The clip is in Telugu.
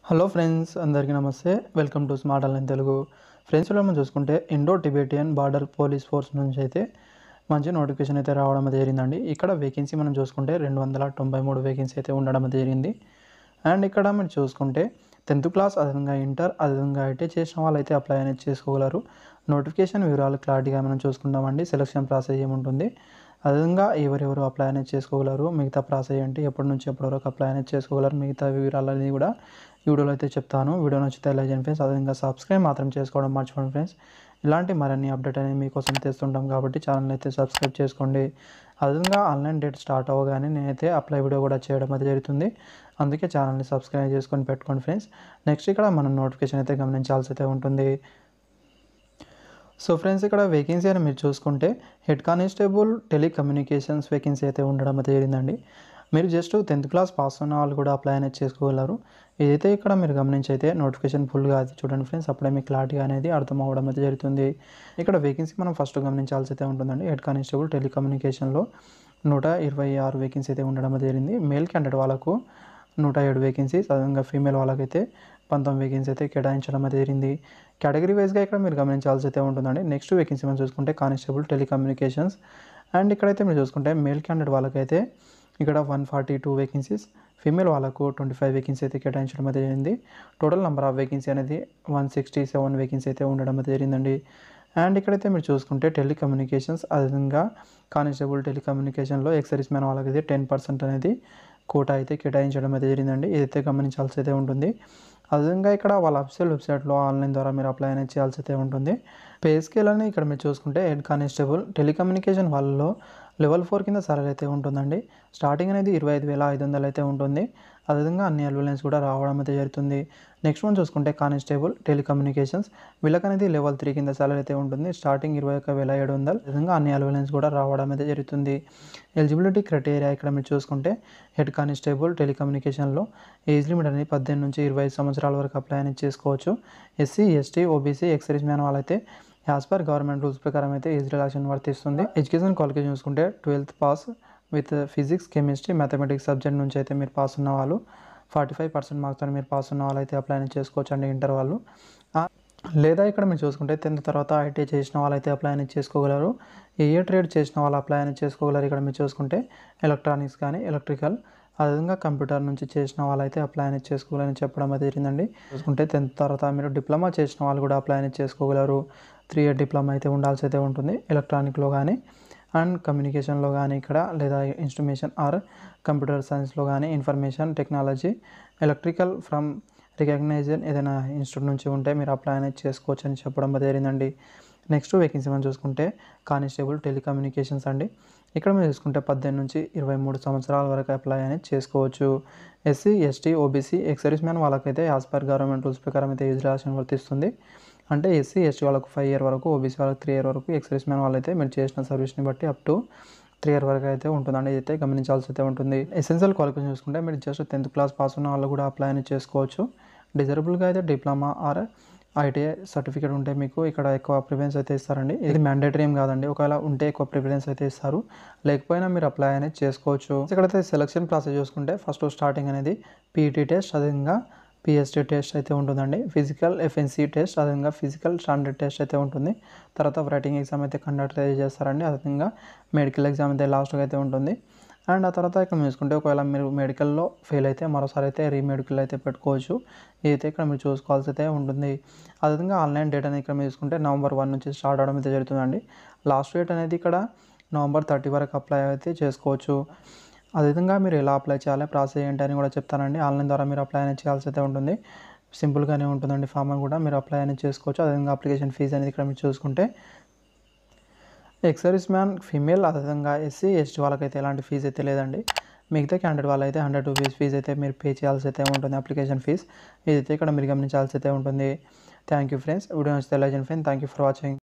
హలో ఫ్రెండ్స్, అందరికీ నమస్తే. Welcome to smart online Telugu. Friends, ఇలా మనం చూసుకుంటే Indo Tibetan border police force నుంచి అయితే మంచి నోటిఫికేషన్ అయితే రావడం జరిగిందండి. ఇక్కడ వేకెన్సీ మనం చూసుకుంటే 293 వేకెన్సీ అయితే ఉండడం జరిగింది. అండ్ ఇక్కడ మీరు చూసుకుంటే 10th క్లాస్, అదేవిధంగా ఇంటర్, అదేవిధంగా ఐటీ చేసిన వాళ్ళు అయితే అప్లై అనేది చేసుకోగలరు. నోటిఫికేషన్ వివరాలు క్లారిటీగా మనం చూసుకుందామండి. సెలక్షన్ ప్రాసెస్ ఏముంటుంది, అదేవిధంగా ఎవరెవరు అప్లై అనేది చేసుకోగలరు, మిగతా ప్రాసెస్ ఏంటి, ఎప్పటి నుంచి ఎప్పటి వరకు అప్లై అనేది చేసుకోగలరు, మిగతా వివరాలన్నీ కూడా ఈ వీడియోలో అయితే చెప్తాను. వీడియో నచ్చితే లైక్ చేయండి ఫ్రెండ్స్. అదేవిధంగా సబ్స్క్రైబ్ మాత్రం చేసుకోవడం మర్చిపోండి ఫ్రెండ్స్. ఇలాంటి మరిన్ని అప్డేట్ అనేది మీకోసం తెస్తుంటాం కాబట్టి ఛానల్ అయితే సబ్స్క్రైబ్ చేసుకోండి. అదేవిధంగా ఆన్లైన్ డేట్ స్టార్ట్ అవ్వగానే నేనైతే అప్లై వీడియో కూడా చేయడం అయితే జరుగుతుంది. అందుకే ఛానల్ని సబ్స్క్రైబ్ చేసుకొని పెట్టుకోండి ఫ్రెండ్స్. నెక్స్ట్ ఇక్కడ మనం నోటిఫికేషన్ అయితే గమనించాల్సి అయితే ఉంటుంది. సో ఫ్రెండ్స్, ఇక్కడ వేకెన్సీ అని మీరు చూసుకుంటే హెడ్ కానిస్టేబుల్ టెలికమ్యూనికేషన్స్ వేకెన్సీ అయితే ఉండడం అయితే జరిగిందండి. మీరు జస్ట్ 10th క్లాస్ పాస్ ఉన్న వాళ్ళు కూడా అప్లై అనేది చేసుకోగలరు. ఇదైతే ఇక్కడ మీరు గమనించి అయితే నోటిఫికేషన్ ఫుల్గా అయితే చూడండి ఫ్రెండ్స్. అప్పుడే మీకు క్లారిటీ అనేది అర్థం అవ్వడం అయితే జరుగుతుంది. ఇక్కడ వేకెన్సీ మనం ఫస్ట్ గమనించాల్సి అయితే ఉంటుందండి. హెడ్ కానిస్టేబుల్ టెలికమ్యూనికేషన్లో 126 వేకెన్సీ అయితే ఉండడం అయితే జరిగింది. మేల్ క్యాండిడేట్ వాళ్ళకు 107 వేకెన్సీస్, అదేవిధంగా ఫీమేల్ వాళ్ళకైతే 19 వేకెన్సీ అయితే కేటాయించడం అయితే జరిగింది. కేటగిరీ వైజ్గా ఇక్కడ మీరు గమనించాల్సి అయితే ఉంటుందండి. నెక్స్ట్ వేకెన్సీ మనం చూసుకుంటే కానిస్టేబుల్ టెలికమ్యూనికేషన్స్. అండ్ ఇక్కడైతే మీరు చూసుకుంటే మేల్ క్యాండిడేట్ వాళ్ళకైతే ఇక్కడ 142 వేకెన్సీస్, ఫీమేల్ వాళ్ళకు 25 వేకెన్సీ అయితే కేటాయించడం అయితే జరిగింది. టోటల్ నెంబర్ ఆఫ్ వేకెన్సీ అనేది 167 వేకెన్సీ అయితే ఉండడం అయితే జరిగిందండి. అండ్ ఇక్కడైతే మీరు చూసుకుంటే టెలికమ్యూనికేషన్స్, అదేవిధంగా కానిస్టేబుల్ టెలికమ్యూనికేషన్లో ఎక్స్ సర్వీస్ మ్యాన్ వాళ్ళకైతే 10% అనేది కోటా అయితే కేటాయించడం అయితే జరిగిందండి. ఇదైతే గమనించాల్సి అయితే ఉంటుంది. అదేవిధంగా ఇక్కడ వాళ్ళ అఫీషియల్ వెబ్సైట్లో ఆన్లైన్ ద్వారా మీరు అప్లై అనేది చేయాల్సి అయితే ఉంటుంది. పే స్కేల్ అని ఇక్కడ మీరు చూసుకుంటే హెడ్ కానిస్టేబుల్ టెలికమ్యూనికేషన్ వాళ్ళలో లెవెల్ 4 కింద సాలరీ అయితే ఉంటుందండి. స్టార్టింగ్ అనేది 25,500 అయితే ఉంటుంది. అదేవిధంగా అన్ని అలవెన్స్ కూడా రావడం అయితే జరుగుతుంది. నెక్స్ట్ మనం చూసుకుంటే కానిస్టేబుల్ టెలికమ్యూనికేషన్స్, వీళ్ళకనేది లెవెల్ 3 కింద సాలరీ అయితే ఉంటుంది. స్టార్టింగ్ 21,700, అదేవిధంగా అన్ని అలవెన్స్ కూడా రావడం అయితే జరుగుతుంది. ఎలిజిబిలిటీ క్రైటీరియా ఇక్కడ మీరు చూసుకుంటే హెడ్ కానిస్టేబుల్ టెలికమ్యూనికేషన్లో ఏజ్ లిమిట్ అనేది 18 నుంచి 25 సంవత్సరాల వరకు అప్లై అనేది చేసుకోవచ్చు. SC, ST, OBC, ex service man వాళ్ళైతే యాజ్ పర్ గవర్నమెంట్ రూల్స్ ప్రకారం అయితే ఏజ్ రిలాక్సేషన్ వర్తిస్తుంది. ఎడ్యుకేషన్ క్వాలిఫికేషన్ చూసుకుంటే 12th pass with physics, chemistry, mathematics subject నుంచి అయితే మీరు పాస్ ఉన్న వాళ్ళు, 45% మార్క్స్తో మీరు పాస్ ఉన్న వాళ్ళు అయితే అప్లై చేసుకోవచ్చు అండి, ఇంటర్ వాళ్ళు. లేదా ఇక్కడ మీరు చూసుకుంటే 10th తర్వాత ఐటీ చేసిన వాళ్ళు అయితే అప్లై అనేది చేసుకోగలరు. ఏ ట్రేడ్ చేసిన వాళ్ళు అప్లై అనేది చేసుకోగలరు. ఇక్కడ మీరు చూసుకుంటే ఎలక్ట్రానిక్స్ కానీ, ఎలక్ట్రికల్, అదేవిధంగా కంప్యూటర్ నుంచి చేసిన వాళ్ళు అయితే అప్లై అనేది చేసుకోగలని చెప్పడం అయితే జరిగిందండి. చూసుకుంటే 10th తర్వాత మీరు డిప్లొమా చేసిన వాళ్ళు కూడా అప్లై అనేది చేసుకోగలరు. 3 year డిప్లొమా అయితే ఉండాల్సి అయితే ఉంటుంది ఎలక్ట్రానిక్లో కానీ అండ్ కమ్యూనికేషన్లో కానీ ఇక్కడ, లేదా ఇన్స్ట్రుమేషన్ ఆర్ కంప్యూటర్ సైన్స్లో కానీ, information technology, electrical from recognition ఏదైనా ఇన్స్టిట్యూట్ నుంచి ఉంటే మీరు అప్లై అనేది చేసుకోవచ్చు అని చెప్పడం జరిగిందండి. నెక్స్ట్ వేకెన్సీ మనం చూసుకుంటే కానిస్టేబుల్ టెలికమ్యూనికేషన్స్ అండి. ఇక్కడ మీరు చూసుకుంటే 18 నుంచి 23 సంవత్సరాల వరకు అప్లై అనేది చేసుకోవచ్చు. SC, ST, OBC, ex service man వాళ్ళకైతే యాజ్ పర్ గవర్నమెంట్ రూల్స్ ప్రకారం అయితే ఏజ్ రిలాక్సేషన్ వర్తిస్తుంది. అంటే ఎస్సీ, ఎస్టీ వాళ్ళకు 5 year వరకు, ఓబీసీ వాళ్ళకి 3 year వరకు, ఎక్స్ సర్వీస్ మ్యాన్ వాళ్ళైతే మీరు చేసిన సర్వీస్ని బట్టి అప్ టు 3 year వరకు అయితే ఉంటుందండి. ఇదైతే గమనించాల్సి అయితే ఉంటుంది. ఎసెన్షియల్ క్వాలిఫికేషన్ చూసుకుంటే మీరు జస్ట్ 10th క్లాస్ పాస్ ఉన్న వాళ్ళు కూడా అప్లై అనేది చేసుకోవచ్చు. డిజరబుల్గా అయితే డిప్లొమా ఆర్ ఐటీఐ సర్టిఫికేట్ ఉంటే మీకు ఇక్కడ ఎక్కువ ప్రిఫరెన్స్ అయితే ఇస్తారండి. ఇది మ్యాండేటరీ ఏం కాదండి. ఒకవేళ ఉంటే ఎక్కువ ప్రిఫరెన్స్ అయితే ఇస్తారు, లేకపోయినా మీరు అప్లై అనేది చేసుకోవచ్చు. ఇక్కడైతే సెలక్షన్ ప్రాసెస్ చూసుకుంటే ఫస్ట్ స్టార్టింగ్ అనేది పీఈటీ టెస్ట్, అదేవిధంగా పిఎస్టీ టెస్ట్ అయితే ఉంటుందండి. ఫిజికల్ ఎఫ్ఎన్సీ టెస్ట్, అదేవిధంగా ఫిజికల్ స్టాండర్డ్ టెస్ట్ అయితే ఉంటుంది. తర్వాత రైటింగ్ ఎగ్జామ్ అయితే కండక్ట్ అయితే చేస్తారండి. అదేవిధంగా మెడికల్ ఎగ్జామ్ అయితే లాస్ట్గా అయితే ఉంటుంది. అండ్ ఆ తర్వాత ఇక్కడ చూసుకుంటే ఒకవేళ మీరు మెడికల్లో ఫెయిల్ అయితే మరోసారి అయితే రీమెడికల్ అయితే పెట్టుకోవచ్చు. ఇదైతే ఇక్కడ మీరు చూసుకోవాల్సి అయితే ఉంటుంది. అదేవిధంగా ఆన్లైన్ డేట్ అనేది ఇక్కడ మీరు చూసుకుంటే November 1 నుంచి స్టార్ట్ అవడం అయితే జరుగుతుందండి. లాస్ట్ డేట్ అనేది ఇక్కడ November 30 వరకు అప్లై అయితే చేసుకోవచ్చు. అదేవిధంగా మీరు ఎలా అప్లై చేయాలి, ప్రాసెస్ ఏంటి అని కూడా చెప్తానండి. ఆన్లైన్ ద్వారా మీరు అప్లై అనేది చేయాల్సి అయితే ఉంటుంది. సింపుల్గానే ఉంటుందండి. ఫామ్ కూడా మీరు అప్లై అనేది చేసుకోవచ్చు. అదేవిధంగా అప్లికేషన్ ఫీజు అనేది ఇక్కడ మీరు చూసుకుంటే ఎక్స్ సర్వీస్ మ్యాన్ ఫీమేల్, అదేవిధంగా ఎస్సీ, ఎస్టీ వాళ్ళకైతే ఎలాంటి ఫీజు అయితే లేదండి. మిగతా క్యాండిడేట్ వాళ్ళైతే 100 రూపీస్ ఫీజు అయితే మీరు పే చేయాల్సి అయితే ఉంటుంది, అప్లికేషన్ ఫీజ్. ఇదైతే ఇక్కడ మీరు గమనించాల్సి అయితే ఉంటుంది. Thank you friends. వీడియో నచ్చితే లైక్ చేయండి friends. Thank you for watching.